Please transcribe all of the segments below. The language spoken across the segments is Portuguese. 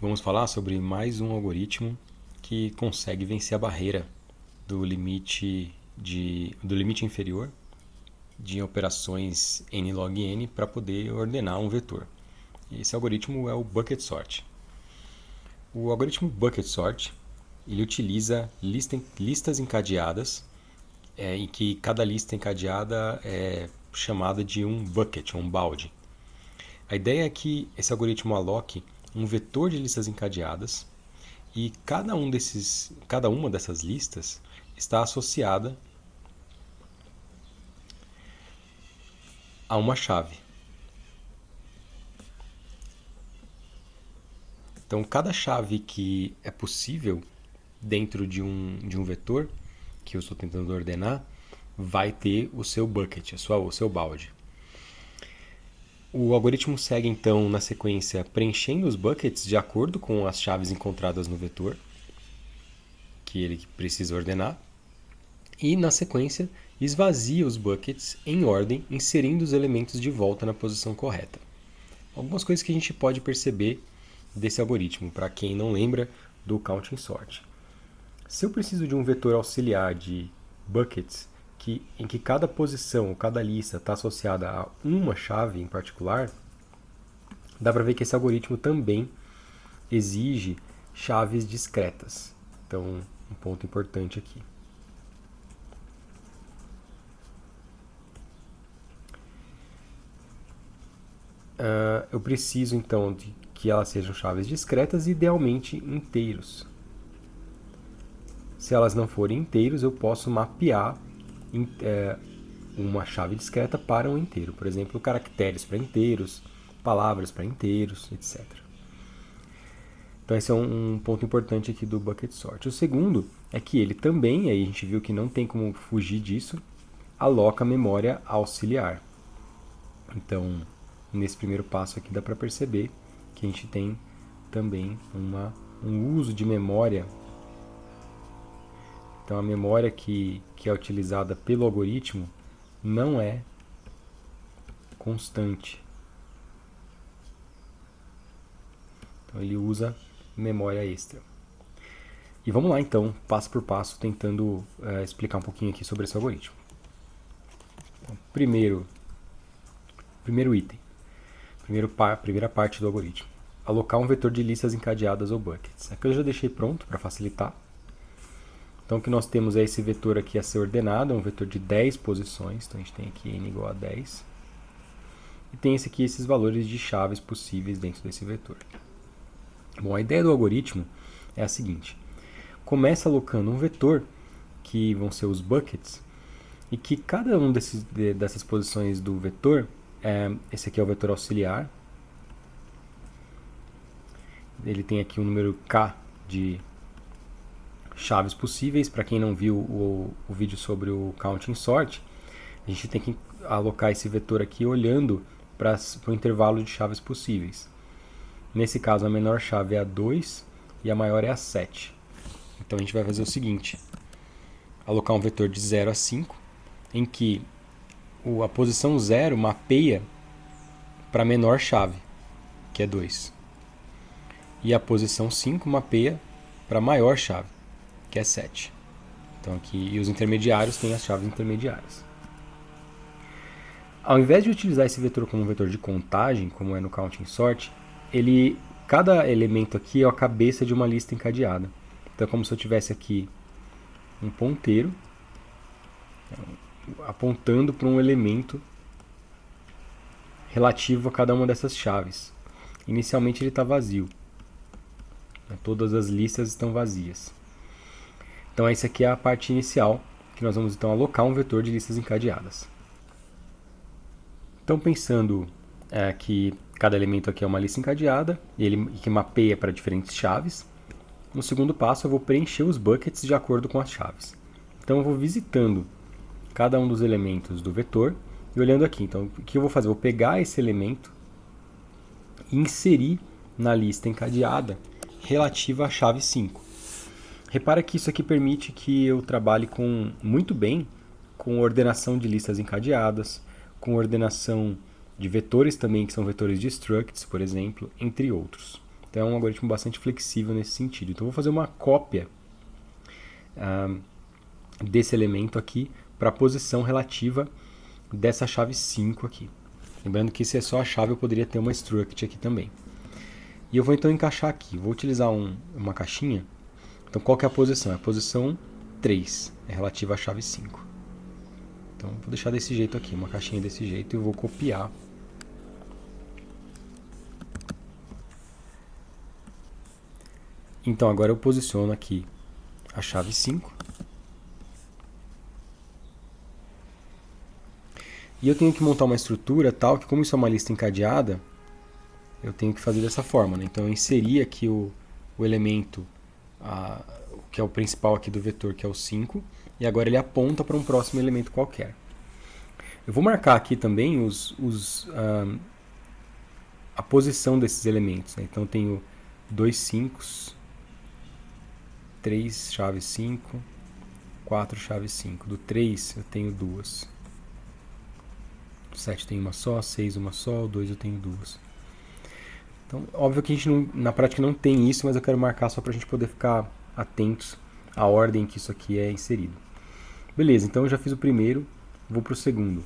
vamos falar sobre mais um algoritmo que consegue vencer a barreira do limite inferior de operações n log n para poder ordenar um vetor. Esse algoritmo é o bucket sort. O algoritmo bucket sort ele utiliza listas encadeadas, em que cada lista encadeada é chamada de um bucket, um balde. A ideia é que esse algoritmo aloque um vetor de listas encadeadas e cada uma dessas listas está associada a uma chave. Então, cada chave que é possível dentro de um vetor que eu estou tentando ordenar vai ter o seu bucket, o seu balde. O algoritmo segue então na sequência preenchendo os buckets de acordo com as chaves encontradas no vetor que ele precisa ordenar e na sequência esvazia os buckets em ordem, inserindo os elementos de volta na posição correta. Algumas coisas que a gente pode perceber desse algoritmo, para quem não lembra do counting sort. Se eu preciso de um vetor auxiliar de buckets em que cada posição ou cada lista está associada a uma chave em particular, dá para ver que esse algoritmo também exige chaves discretas. Então, um ponto importante aqui. Eu preciso então de que elas sejam chaves discretas, idealmente inteiros. Se elas não forem inteiros, eu posso mapear uma chave discreta para um inteiro. Por exemplo, caracteres para inteiros, palavras para inteiros, etc. Então esse é um ponto importante aqui do bucket sort. O segundo é que ele também, aí a gente viu que não tem como fugir disso, aloca memória auxiliar. Então, nesse primeiro passo aqui dá para perceber que a gente tem também um uso de memória. Então a memória que é utilizada pelo algoritmo não é constante. Então ele usa memória extra. E vamos lá então, passo por passo, tentando explicar um pouquinho aqui sobre esse algoritmo. Então, primeiro item, primeira parte do algoritmo. Alocar um vetor de listas encadeadas ou buckets. Aqui eu já deixei pronto para facilitar. Então o que nós temos é esse vetor aqui a ser ordenado, é um vetor de 10 posições, então a gente tem aqui n igual a 10. E tem esses valores de chaves possíveis dentro desse vetor. Bom, a ideia do algoritmo é a seguinte. Começa alocando um vetor, que vão ser os buckets, e que cada um dessas posições do vetor, esse aqui é o vetor auxiliar, ele tem aqui um número k de chaves possíveis. Para quem não viu o vídeo sobre o counting sort, a gente tem que alocar esse vetor aqui olhando para o intervalo de chaves possíveis. Nesse caso, a menor chave é a 2 e a maior é a 7. Então a gente vai fazer o seguinte: alocar um vetor de 0 a 5, em que a posição 0 mapeia para a menor chave, que é 2. E a posição 5 mapeia para a maior chave, que é 7. Então aqui, e os intermediários têm as chaves intermediárias. Ao invés de utilizar esse vetor como um vetor de contagem, como é no counting sort, cada elemento aqui é a cabeça de uma lista encadeada. Então é como se eu tivesse aqui um ponteiro apontando para um elemento relativo a cada uma dessas chaves. Inicialmente ele está vazio. Todas as listas estão vazias. Então essa aqui é a parte inicial, que nós vamos então alocar um vetor de listas encadeadas. Então pensando que cada elemento aqui é uma lista encadeada, que mapeia para diferentes chaves, no segundo passo eu vou preencher os buckets de acordo com as chaves. Então eu vou visitando cada um dos elementos do vetor e olhando aqui. Então o que eu vou fazer? Eu vou pegar esse elemento e inserir na lista encadeada relativa à chave 5. Repara que isso aqui permite que eu trabalhe muito bem com ordenação de listas encadeadas, com ordenação de vetores também, que são vetores de structs, por exemplo, entre outros. Então é um algoritmo bastante flexível nesse sentido. Então eu vou fazer uma cópia desse elemento aqui para a posição relativa dessa chave 5 aqui. Lembrando que se é só a chave, eu poderia ter uma struct aqui também. E eu vou então encaixar aqui. Vou utilizar uma caixinha. Então qual que é a posição? É a posição 3, é relativa à chave 5. Então vou deixar desse jeito aqui, uma caixinha desse jeito, e eu vou copiar. Então agora eu posiciono aqui a chave 5. E eu tenho que montar uma estrutura tal que, como isso é uma lista encadeada, eu tenho que fazer dessa forma, né? Então eu inseri aqui o elemento, que é o principal aqui do vetor, que é o 5, e agora ele aponta para um próximo elemento qualquer. Eu vou marcar aqui também a posição desses elementos, né? Então eu tenho 2 5, 3 chaves 5, 4 chaves 5. Do 3 eu tenho 2. Do 7 tem uma só, 6 uma só, o 2 eu tenho 2. Então, óbvio que a gente na prática não tem isso, mas eu quero marcar só para a gente poder ficar atentos à ordem que isso aqui é inserido. Beleza, então eu já fiz o primeiro, vou para o segundo.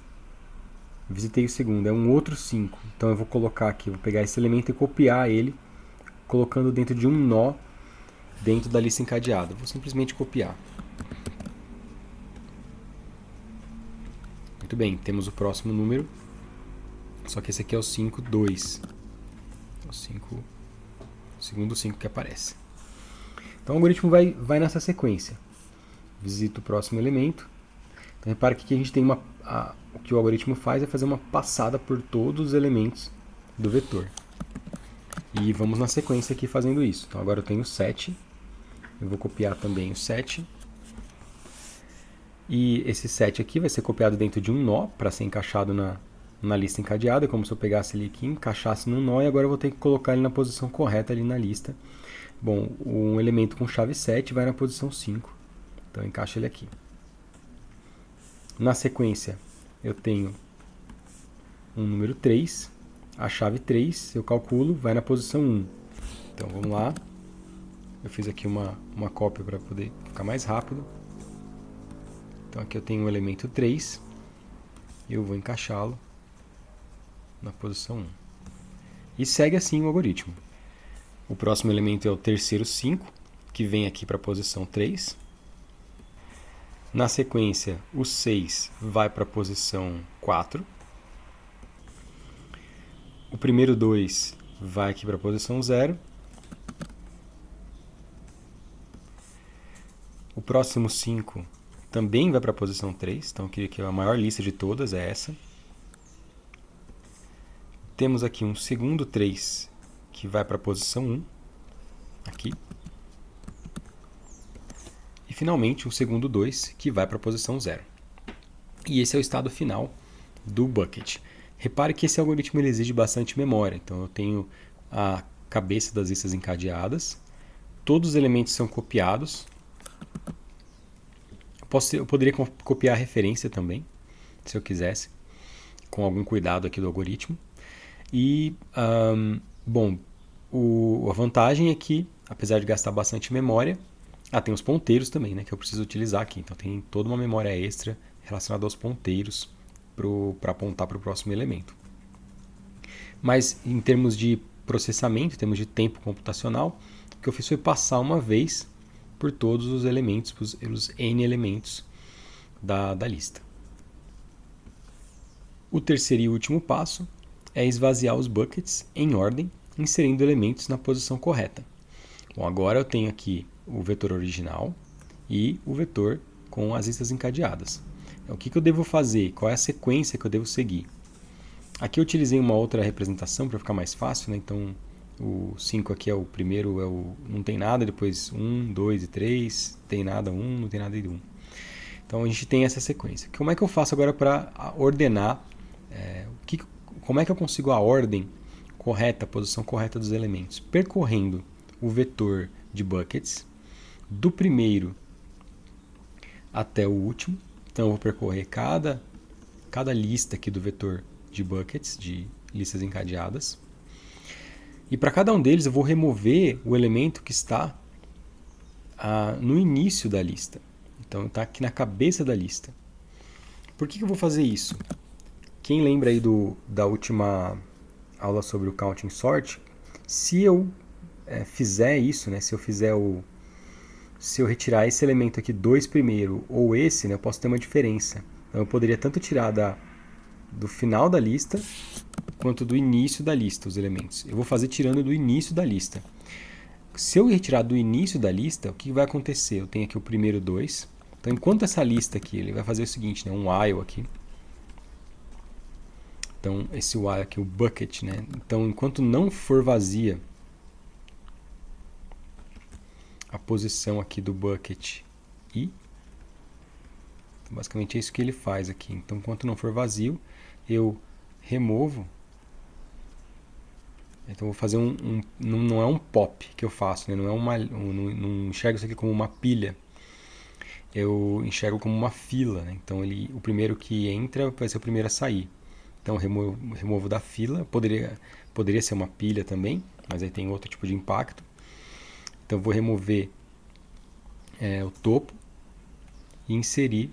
Visitei o segundo, é um outro 5. Então eu vou colocar aqui, vou pegar esse elemento e copiar ele, colocando dentro de um nó dentro da lista encadeada. Vou simplesmente copiar. Muito bem, temos o próximo número, só que esse aqui é o 5, 2. O segundo 5 que aparece. Então o algoritmo vai nessa sequência. Visita o próximo elemento. Então repara que aqui a gente tem o que o algoritmo faz é fazer uma passada por todos os elementos do vetor. E vamos na sequência aqui fazendo isso. Então agora eu tenho 7. Eu vou copiar também o 7. E esse 7 aqui vai ser copiado dentro de um nó para ser encaixado na lista encadeada, como se eu pegasse ele aqui, encaixasse num nó, e agora eu vou ter que colocar ele na posição correta ali na lista. Bom, um elemento com chave 7 vai na posição 5, então eu encaixo ele aqui. Na sequência, eu tenho um número 3, a chave 3, eu calculo, vai na posição 1. Então vamos lá, eu fiz aqui uma cópia para poder ficar mais rápido. Então aqui eu tenho um elemento 3, eu vou encaixá-lo na posição 1. E segue assim o algoritmo. O próximo elemento é o terceiro 5, que vem aqui para a posição 3. Na sequência, o 6 vai para a posição 4. O primeiro 2 vai aqui para a posição 0. O próximo 5 também vai para a posição 3. Então, eu queria que a maior lista de todas é essa. Temos aqui um segundo 3 que vai para a posição 1, aqui. E finalmente um segundo 2 que vai para a posição 0. E esse é o estado final do bucket. Repare que esse algoritmo ele exige bastante memória. Então eu tenho a cabeça das listas encadeadas, todos os elementos são copiados. Eu poderia copiar a referência também, se eu quisesse, com algum cuidado aqui do algoritmo. E, bom, a vantagem é que, apesar de gastar bastante memória, tem os ponteiros também, né, que eu preciso utilizar aqui. Então tem toda uma memória extra relacionada aos ponteiros para apontar para o próximo elemento. Mas em termos de processamento, em termos de tempo computacional, o que eu fiz foi passar uma vez por todos os elementos, os N elementos da lista. O terceiro e último passo é esvaziar os buckets em ordem, inserindo elementos na posição correta. Bom, agora eu tenho aqui o vetor original e o vetor com as listas encadeadas. Então, o que eu devo fazer? Qual é a sequência que eu devo seguir? Aqui eu utilizei uma outra representação para ficar mais fácil, né? Então o 5 aqui é o primeiro, não tem nada, depois 1, 2 e 3, tem nada, 1, não tem nada e 1. Então a gente tem essa sequência. Como é que eu faço agora para ordenar? Como é que eu consigo a ordem correta, a posição correta dos elementos? Percorrendo o vetor de buckets, do primeiro até o último. Então eu vou percorrer cada lista aqui do vetor de buckets, de listas encadeadas. E para cada um deles eu vou remover o elemento que está no início da lista. Então está aqui na cabeça da lista. Por que eu vou fazer isso? Quem lembra aí da última aula sobre o Counting Sort, se eu fizer isso, né, se eu retirar esse elemento aqui 2 primeiro ou esse, né, eu posso ter uma diferença. Então eu poderia tanto tirar do final da lista quanto do início da lista os elementos. Eu vou fazer tirando do início da lista. Se eu retirar do início da lista, o que vai acontecer? Eu tenho aqui o primeiro 2. Então, enquanto essa lista aqui, ele vai fazer o seguinte, né, um while aqui. Então, esse while aqui, o bucket, né? Então, enquanto não for vazia a posição aqui do bucket i, então, basicamente é isso que ele faz aqui. Então, enquanto não for vazio, eu removo. Então, eu vou fazer não é um pop que eu faço, né? Não enxergo isso aqui como uma pilha. Eu enxergo como uma fila, né? Então, o primeiro que entra vai ser o primeiro a sair. Então, removo da fila. Poderia ser uma pilha também, mas aí tem outro tipo de impacto. Então, vou remover o topo e inserir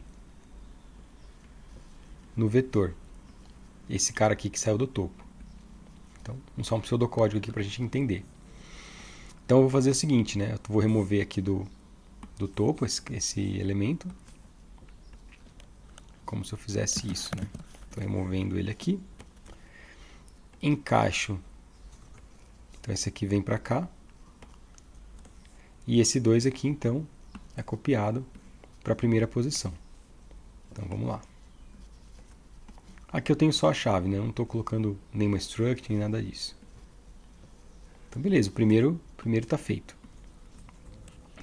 no vetor esse cara aqui que saiu do topo. Então, só um pseudocódigo aqui para a gente entender. Então, eu vou fazer o seguinte, né? Eu vou remover aqui do topo esse elemento, como se eu fizesse isso, né? Estou removendo ele aqui. Encaixo. Então, esse aqui vem para cá. E esse 2 aqui, então, é copiado para a primeira posição. Então, vamos lá. Aqui eu tenho só a chave, né? Eu não estou colocando nenhuma struct, nem nada disso. Então, beleza. O primeiro está feito.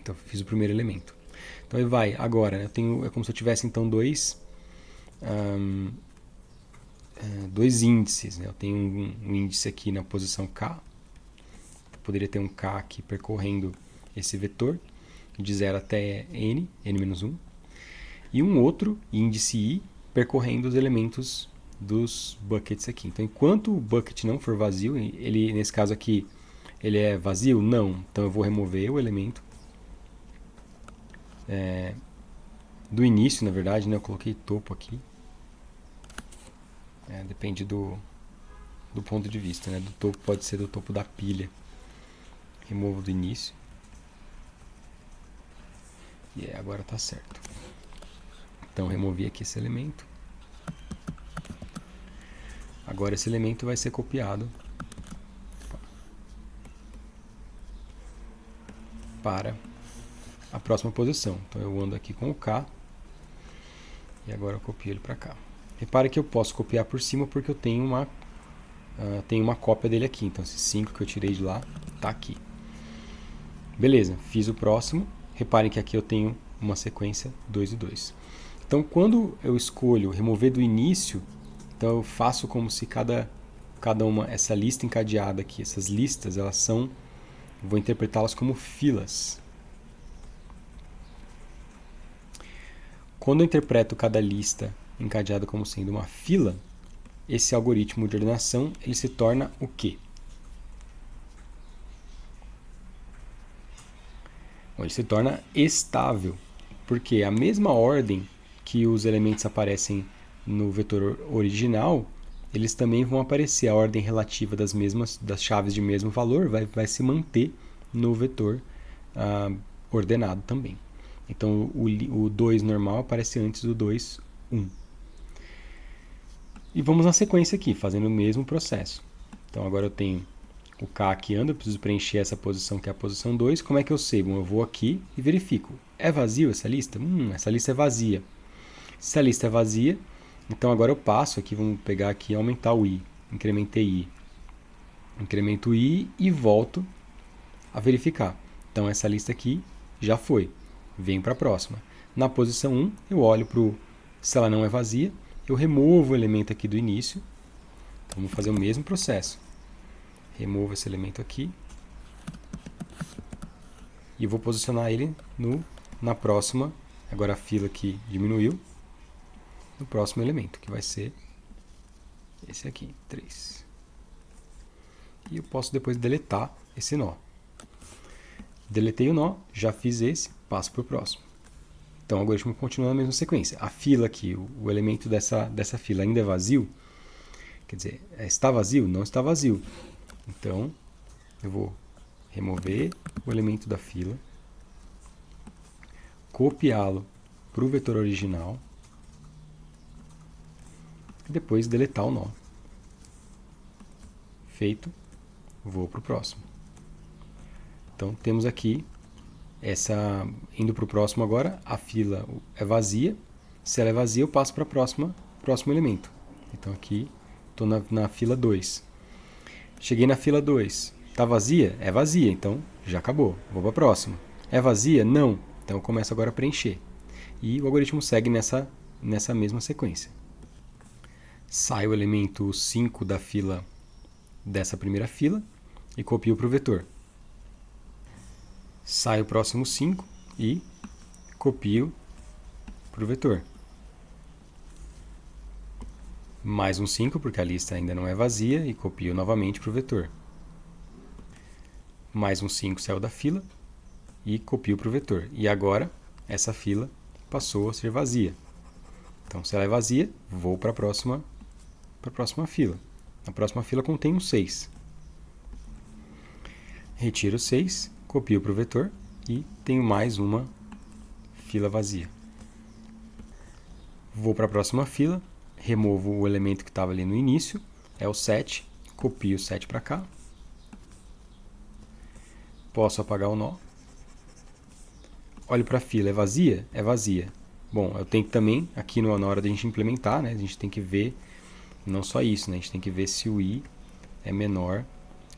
Então, eu fiz o primeiro elemento. Então, ele vai agora, né? É como se eu tivesse, então, dois índices, né? Eu tenho um índice aqui na posição K. Eu poderia ter um K aqui percorrendo esse vetor de 0 até n-1. E um outro índice I percorrendo os elementos dos buckets aqui. Então, enquanto o bucket não for vazio, nesse caso aqui, ele é vazio? Não. Então, eu vou remover o elemento do início, na verdade, né? Eu coloquei topo aqui. Depende do ponto de vista, né? Do topo pode ser do topo da pilha. Removo do início. E agora está certo. Então, removi aqui esse elemento. Agora esse elemento vai ser copiado para a próxima posição. Então, eu ando aqui com o K. E agora eu copio ele para cá. Repare que eu posso copiar por cima porque eu tenho uma cópia dele aqui. Então, esse 5 que eu tirei de lá está aqui. Beleza, fiz o próximo. Reparem que aqui eu tenho uma sequência 2 e 2. Então, quando eu escolho remover do início, então eu faço como se essa lista encadeada aqui, essas listas, vou interpretá-las como filas. Quando eu interpreto cada lista encadeada como sendo uma fila, esse algoritmo de ordenação ele se torna o quê? Bom, ele se torna estável, porque a mesma ordem que os elementos aparecem no vetor original, eles também vão aparecer. A ordem relativa das chaves de mesmo valor vai se manter no vetor ordenado também. Então, o 2 normal aparece antes do 2, 1. E vamos na sequência aqui, fazendo o mesmo processo. Então, agora eu tenho o K aqui anda, eu preciso preencher essa posição que é a posição 2. Como é que eu sei? Bom, eu vou aqui e verifico. É vazio essa lista? Essa lista é vazia. Se a lista é vazia, então agora eu passo aqui, vamos pegar aqui e aumentar o I. Incrementei I. Incremento I e volto a verificar. Então essa lista aqui já foi. Venho para a próxima. Na posição 1, eu olho se ela não é vazia, eu removo o elemento aqui do início. Então, vamos fazer o mesmo processo. Removo esse elemento aqui. E vou posicionar ele na próxima. Agora a fila aqui diminuiu. No próximo elemento, que vai ser esse aqui, 3. e eu posso depois deletar esse nó. Deletei o nó, já fiz esse, passo para o próximo. Então o algoritmo continua na mesma sequência. A fila aqui, o elemento dessa fila ainda é vazio, quer dizer, está vazio? Não está vazio. Então eu vou remover o elemento da fila, copiá-lo para o vetor original e depois deletar o nó. Feito, vou para o próximo. Então temos aqui indo para o próximo agora, a fila é vazia. Se ela é vazia, eu passo para o próximo elemento. Então aqui estou na fila 2. Cheguei na fila 2. Está vazia? É vazia, então já acabou. Vou para a próxima. É vazia? Não. Então eu começo agora a preencher. E o algoritmo segue nessa mesma sequência. Sai o elemento 5 da fila dessa primeira fila e copio para o vetor. Sai o próximo 5 e copio para o vetor. Mais um 5, porque a lista ainda não é vazia, e copio novamente para o vetor. Mais um 5 saiu da fila e copio para o vetor. E agora essa fila passou a ser vazia. Então, se ela é vazia, vou para a próxima fila. A próxima fila contém um 6. Retiro o 6, copio para o vetor e tenho mais uma fila vazia. Vou para a próxima fila, removo o elemento que estava ali no início, é o 7, copio o 7 para cá. Posso apagar o nó. Olho para a fila, é vazia? É vazia. Bom, eu tenho que também, aqui na hora da gente implementar, né, a gente tem que ver, não só isso, né, a gente tem que ver se o i é menor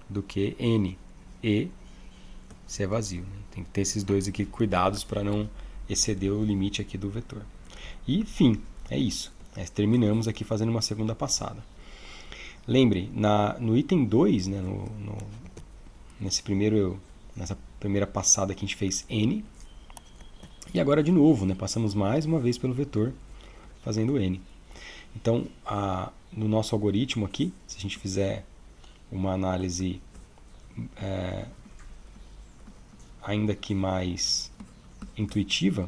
do que n e se é vazio. Né? Tem que ter esses dois aqui cuidados para não exceder o limite aqui do vetor. E, fim, é isso. Terminamos aqui fazendo uma segunda passada. Lembre, no item 2, né, nessa primeira passada que a gente fez n, e agora de novo, né, passamos mais uma vez pelo vetor fazendo n. Então, no nosso algoritmo aqui, se a gente fizer uma análise ainda que mais intuitiva,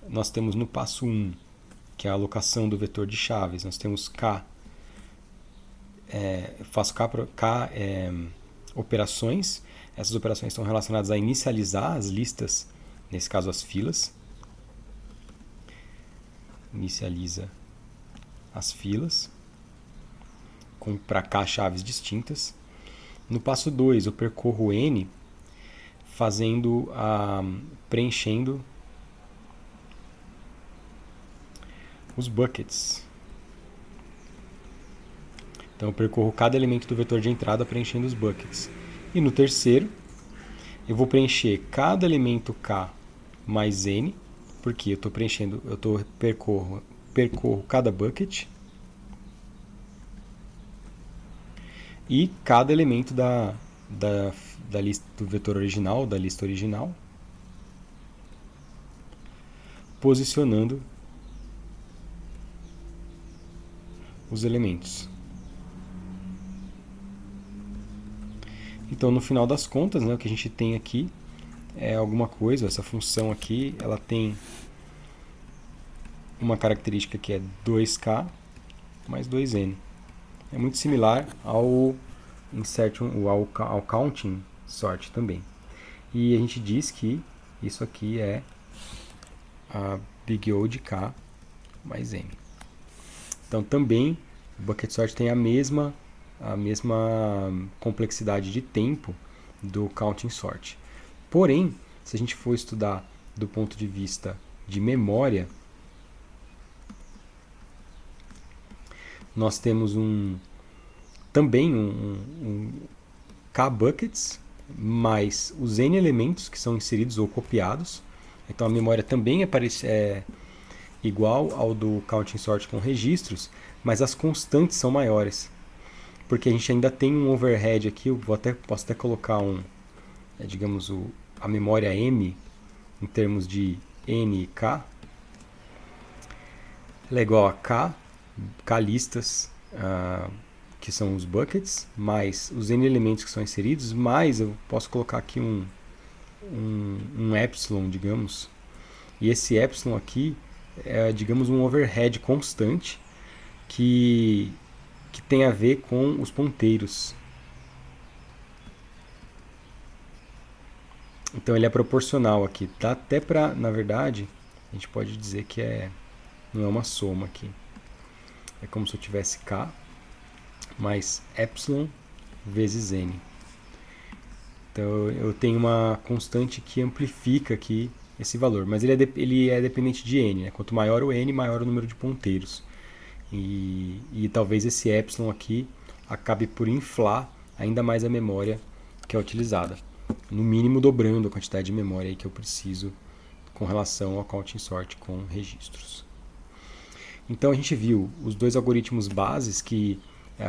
nós temos no passo 1, que é a alocação do vetor de chaves, nós temos k, faço k operações. Essas operações estão relacionadas a inicializar as listas, nesse caso as filas. Inicializa as filas para k chaves distintas. No passo 2, eu percorro n preenchendo os buckets. Então eu percorro cada elemento do vetor de entrada preenchendo os buckets. E no terceiro, eu vou preencher cada elemento k mais n, porque eu percorro cada bucket e cada elemento da lista do vetor original, da lista original, posicionando os elementos. Então, no final das contas, né, o que a gente tem aqui é alguma coisa, essa função aqui, ela tem uma característica que é 2k mais 2n. É muito similar ao counting sort também. E a gente diz que isso aqui é a big O de k mais m. Então também o bucket sort tem a mesma complexidade de tempo do counting sort. Porém, se a gente for estudar do ponto de vista de memória, nós temos também um k buckets mais os n elementos que são inseridos ou copiados. Então a memória também é igual ao do counting sort com registros, mas as constantes são maiores. Porque a gente ainda tem um overhead aqui, posso até colocar digamos, a memória M em termos de N e K. Ela é igual a K listas que são os buckets, mais os n elementos que são inseridos, mais eu posso colocar aqui um epsilon, digamos, e esse epsilon aqui é, digamos, um overhead constante que tem a ver com os ponteiros. Então ele é proporcional aqui. Dá até para, na verdade, a gente pode dizer que não é uma soma aqui. É como se eu tivesse K mais epsilon vezes N. Então eu tenho uma constante que amplifica aqui esse valor, mas ele é dependente de N. Né? Quanto maior o N, maior o número de ponteiros. E talvez esse epsilon aqui acabe por inflar ainda mais a memória que é utilizada. No mínimo dobrando a quantidade de memória aí que eu preciso com relação ao counting sort com registros. Então a gente viu os dois algoritmos bases que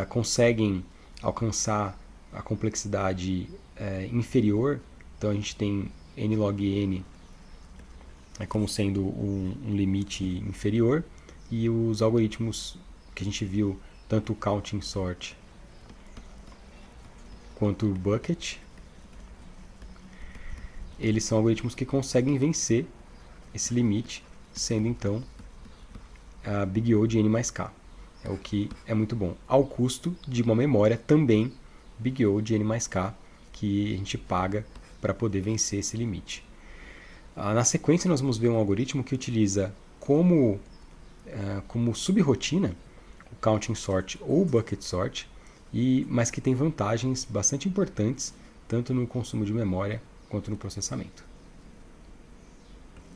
conseguem alcançar a complexidade inferior. Então a gente tem n log n como sendo um limite inferior, e os algoritmos que a gente viu, tanto o counting sort quanto o bucket, eles são algoritmos que conseguem vencer esse limite, sendo então a Big O de n mais k. É o que é muito bom. Ao custo de uma memória também Big O de n mais k, que a gente paga para poder vencer esse limite. Na sequência nós vamos ver um algoritmo que utiliza como subrrotina o counting sort ou o bucket sort, mas que tem vantagens bastante importantes tanto no consumo de memória quanto no processamento.